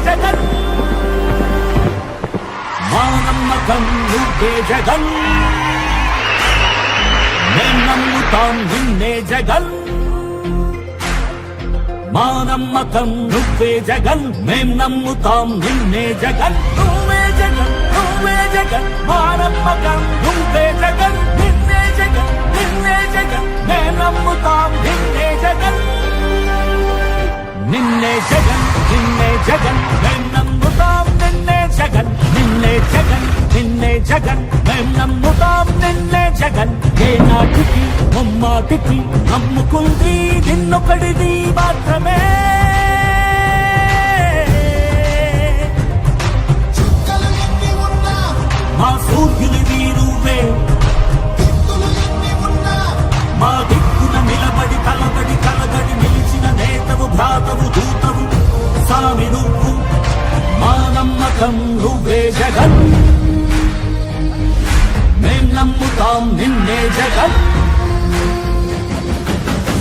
జగన్ మా నమ్మకం నువ్వే జగన్ మేం నమ్ముతాం నిన్నే జగన్ మా నమ్మకం నువ్వే జగన్ మేం నమ్ముతాం నిన్నే జగన్ నువ్వే జగన్ నువ్వే జగన్ మా నమ్మకం నువ్వే జగన్ నిన్నే జగన్ నిన్నే జగన్ మేం నమ్ముతాం నిన్నే జగన్ నిన్నే జగన్ నిన్నే జగన్ మేం నమ్ముతాం నిన్నే జగన్ నిన్నే జగన్ నిన్నే జగన్ మేం నమ్ముతాం నిన్నే జగన్ ఏ నాటికి ముమ్మాటికి నమ్ముకుంది నిన్నొకడిది మాత్రమే మా సూర్యునివి నువ్వే మా దిక్కున నిలబడి తలబడి కలగడి నిలిచిన నేతవు భ్రాతవు దూతవు సామి నువ్వు మా నమ్మకం నువ్వే జగన్ మేం నమ్ముతాం నిన్నే జగన్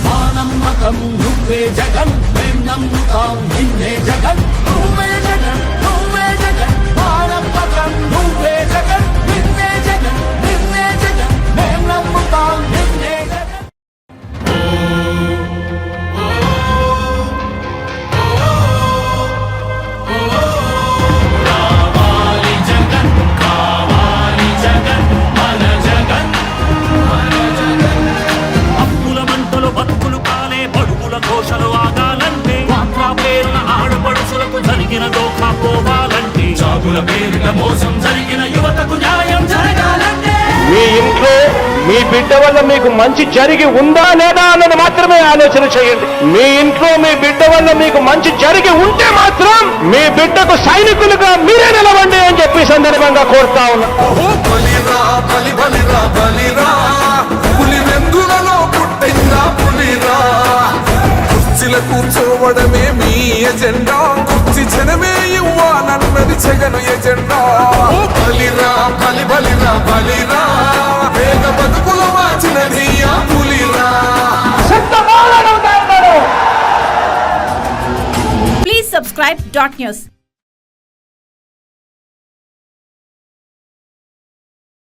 మా నమ్మకం నువ్వే జగన్ మేం నమ్ముతాం నిన్నే జగన్ నువ్వే జగన్ నువ్వే జగన్ మా నమ్మకం నువ్వే జగన్ నిన్నే జగన్ నిన్నే జగన్ మేం నమ్ముతాం నిన్నే జగన్ మీ ఇంట్లో మీ బిడ్డ వల్ల మీకు మంచి జరిగి ఉందా లేదా అన్నది మాత్రమే ఆలోచన చేయండి. మీ ఇంట్లో మీ బిడ్డ వల్ల మీకు మంచి జరిగి ఉంటే మాత్రం మీ బిడ్డకు సైనికులుగా మీరే నిలవండి అని చెప్పి సందర్భంగా కోరుతా ఉన్నా. కూర్చోవడమే మీ ఎజెండా, కుర్చీ జనమే ఇవ్వాలన్నది జగన్ ఎజెండా. బలిరా బలి బలిరా బలిరా వేగ బతుకుల మార్చినది ఆ పులిరా. Please subscribe .news.